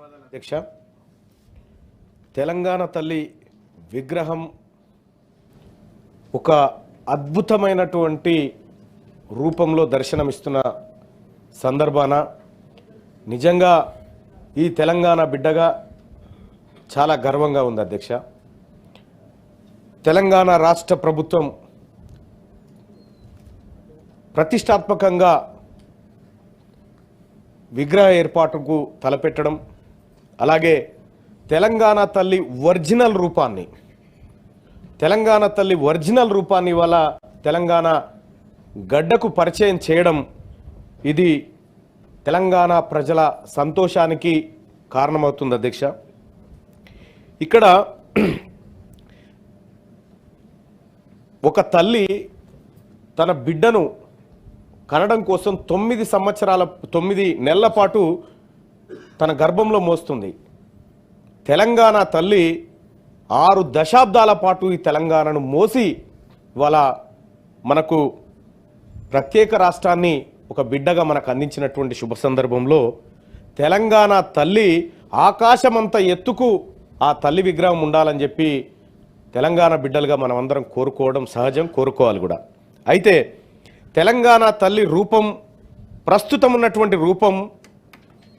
అధ్యక్ష, తెలంగాణ తల్లి విగ్రహం ఒక అద్భుతమైనటువంటి రూపంలో దర్శనమిస్తున్న సందర్భాన నిజంగా ఈ తెలంగాణ బిడ్డగా చాలా గర్వంగా ఉంది అధ్యక్ష. తెలంగాణ రాష్ట్ర ప్రభుత్వం ప్రతిష్టాత్మకంగా విగ్రహ ఏర్పాటుకు తలపెట్టడం, అలాగే తెలంగాణ తల్లి ఒరిజినల్ రూపాన్ని వల్ల తెలంగాణ గడ్డకు పరిచయం చేయడం, ఇది తెలంగాణ ప్రజల సంతోషానికి కారణమవుతుంది అధ్యక్ష. ఇక్కడ ఒక తల్లి తన బిడ్డను కనడం కోసం 9 నెలల పాటు తన గర్భంలో మోస్తుంది. తెలంగాణ తల్లి 6 దశాబ్దాల పాటు ఈ తెలంగాణను మోసి ఇవాళ మనకు ప్రత్యేక రాష్ట్రాన్ని ఒక బిడ్డగా మనకు అందించినటువంటి శుభ సందర్భంలో తెలంగాణ తల్లి ఆకాశమంత ఎత్తుకు ఆ తల్లి విగ్రహం ఉండాలని చెప్పి తెలంగాణ బిడ్డలుగా మనం అందరం కోరుకోవడం సహజం, కోరుకోవాలి కూడా. అయితే తెలంగాణ తల్లి రూపం, ప్రస్తుతం ఉన్నటువంటి రూపం,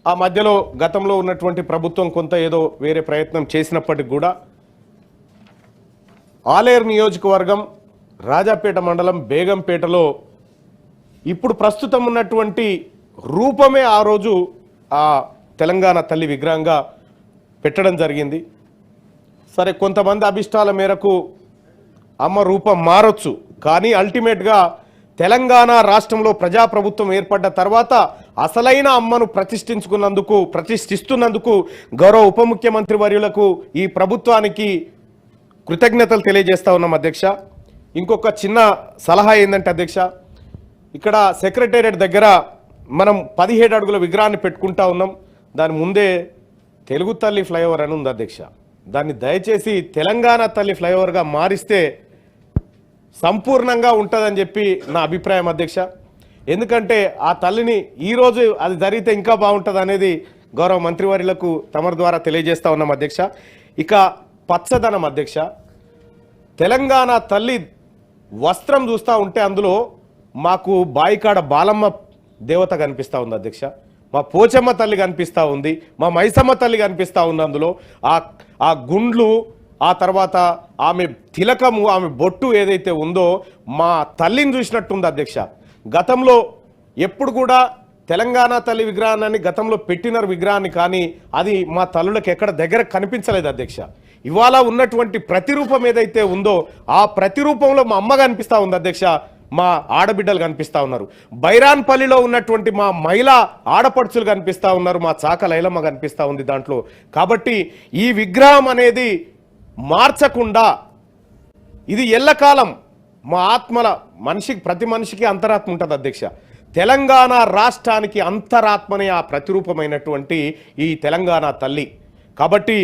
ఆ మధ్యలో గతంలో ఉన్నటువంటి ప్రభుత్వం కొంత ఏదో వేరే ప్రయత్నం చేసినప్పటికి కూడా ఆలేరు నియోజకవర్గం రాజాపేట మండలం బేగంపేటలో ఇప్పుడు ప్రస్తుతం ఉన్నటువంటి రూపమే ఆ రోజు ఆ తెలంగాణ తల్లి విగ్రహంగా పెట్టడం జరిగింది. సరే, కొంతమంది అభిష్టాల మేరకు అమ్మ రూపం మారొచ్చు, కానీ అల్టిమేట్గా తెలంగాణ రాష్ట్రంలో ప్రజాప్రభుత్వం ఏర్పడ్డ తర్వాత అసలైన అమ్మను ప్రతిష్ఠిస్తున్నందుకు గౌరవ ఉప ముఖ్యమంత్రి వర్యులకు, ఈ ప్రభుత్వానికి కృతజ్ఞతలు తెలియజేస్తా ఉన్నాం అధ్యక్ష. ఇంకొక చిన్న సలహా ఏంటంటే అధ్యక్ష, ఇక్కడ సెక్రటేరియట్ దగ్గర మనం 17 అడుగుల విగ్రహాన్ని పెట్టుకుంటా ఉన్నాం. దాని ముందే తెలుగు తల్లి ఫ్లైఓవర్ అని ఉంది అధ్యక్ష. దాన్ని దయచేసి తెలంగాణ తల్లి ఫ్లైఓవర్గా మారిస్తే సంపూర్ణంగా ఉంటుందని చెప్పి నా అభిప్రాయం అధ్యక్ష. ఎందుకంటే ఆ తల్లిని ఈరోజు అది జరిగితే ఇంకా బాగుంటుంది అనేది గౌరవ మంత్రివర్యులకు తమరి ద్వారా తెలియజేస్తా ఉన్నాం అధ్యక్ష. ఇక పచ్చదనం అధ్యక్ష, తెలంగాణ తల్లి వస్త్రం చూస్తూ ఉంటే అందులో మాకు బాయికాడ బాలమ్మ దేవత కనిపిస్తూ ఉంది అధ్యక్ష, మా పోచమ్మ తల్లి కనిపిస్తూ ఉంది, మా మైసమ్మ తల్లి కనిపిస్తూ ఉంది. అందులో ఆ గుండ్లు, ఆ తర్వాత ఆమె తిలకము, ఆమె బొట్టు ఏదైతే ఉందో మా తల్లిని చూసినట్టుంది అధ్యక్ష. గతంలో ఎప్పుడు కూడా తెలంగాణ తల్లి విగ్రహాన్ని గతంలో పెట్టినారు విగ్రహాన్ని, కానీ అది మా తల్లులకు ఎక్కడ దగ్గర కనిపించలేదు అధ్యక్ష. ఇవాళ ఉన్నటువంటి ప్రతిరూపం ఏదైతే ఉందో ఆ ప్రతిరూపంలో మా అమ్మ కనిపిస్తూ ఉంది అధ్యక్ష, మా ఆడబిడ్డలు కనిపిస్తూ ఉన్నారు. బైరాన్పల్లిలో ఉన్నటువంటి మా మహిళా ఆడపడుచులు కనిపిస్తూ ఉన్నారు, మా చాక లైలమ్మ కనిపిస్తూ ఉంది దాంట్లో. కాబట్టి ఈ విగ్రహం అనేది మార్చకుండా ఇది ఎల్లకాలం మా ఆత్మల ప్రతి మనిషికి అంతరాత్మ ఉంటుంది అధ్యక్ష. తెలంగాణ రాష్ట్రానికి అంతరాత్మనే ఆ ప్రతిరూపమైనటువంటి ఈ తెలంగాణ తల్లి. కాబట్టి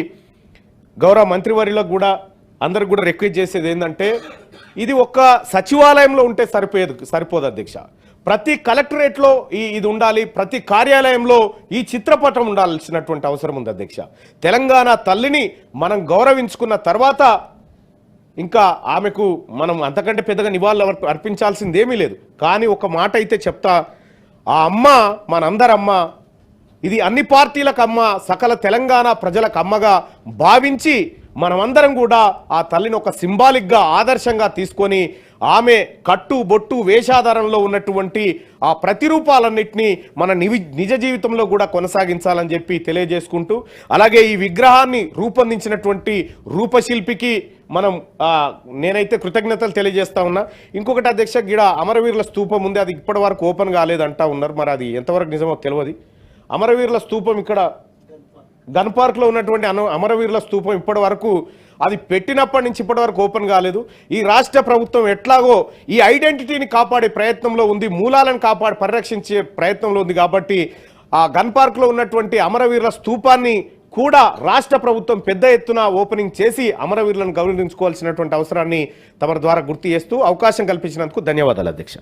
గౌరవ మంత్రివర్యులకు కూడా అందరికి కూడా రిక్వెస్ట్ చేసేది ఏంటంటే, ఇది ఒక్క సచివాలయంలో ఉంటే సరిపోదు అధ్యక్ష. ప్రతి కలెక్టరేట్లో ఇది ఉండాలి, ప్రతి కార్యాలయంలో ఈ చిత్రపటం ఉండాల్సినటువంటి అవసరం ఉంది అధ్యక్ష. తెలంగాణ తల్లిని మనం గౌరవించుకున్న తర్వాత ఇంకా ఆమెకు మనం అంతకంటే పెద్దగా నివాళులు అర్పించాల్సింది ఏమీ లేదు. కానీ ఒక మాట అయితే చెప్తా, ఆ అమ్మ మనందరమ్మ, ఇది అన్ని పార్టీలకు అమ్మ, సకల తెలంగాణ ప్రజలకు అమ్మగా భావించి మనమందరం కూడా ఆ తల్లిని ఒక సింబాలిక్గా ఆదర్శంగా తీసుకొని ఆమె కట్టు బొట్టు వేషాధారంలో ఉన్నటువంటి ఆ ప్రతిరూపాలన్నింటినీ మన నిజ జీవితంలో కూడా కొనసాగించాలని చెప్పి తెలియజేసుకుంటూ, అలాగే ఈ విగ్రహాన్ని రూపొందించినటువంటి రూపశిల్పికి నేనైతే కృతజ్ఞతలు తెలియజేస్తా ఉన్నా. ఇంకొకటి అధ్యక్ష, గిడ అమరవీరుల స్తూపం ఉంది, అది ఇప్పటి వరకు ఓపెన్ కాలేదంటా ఉన్నారు, మరి అది ఎంతవరకు నిజమో తెలియదు. అమరవీరుల స్తూపం ఇక్కడ గన్ పార్క్లో ఉన్నటువంటి అమరవీరుల స్తూపం ఇప్పటి వరకు అది పెట్టినప్పటి నుంచి ఇప్పటి వరకు ఓపెన్ కాలేదు. ఈ రాష్ట్ర ప్రభుత్వం ఎట్లాగో ఈ ఐడెంటిటీని కాపాడే ప్రయత్నంలో ఉంది, మూలాలను పరిరక్షించే ప్రయత్నంలో ఉంది. కాబట్టి ఆ గన్ పార్క్లో ఉన్నటువంటి అమరవీరుల స్తూపాన్ని కూడా రాష్ట్ర ప్రభుత్వం పెద్ద ఎత్తున ఓపెనింగ్ చేసి అమరవీరులను గౌరవించుకోవాల్సినటువంటి అవసరాన్ని తమ ద్వారా గుర్తు చేస్తూ అవకాశం కల్పించినందుకు ధన్యవాదాలు అధ్యక్ష.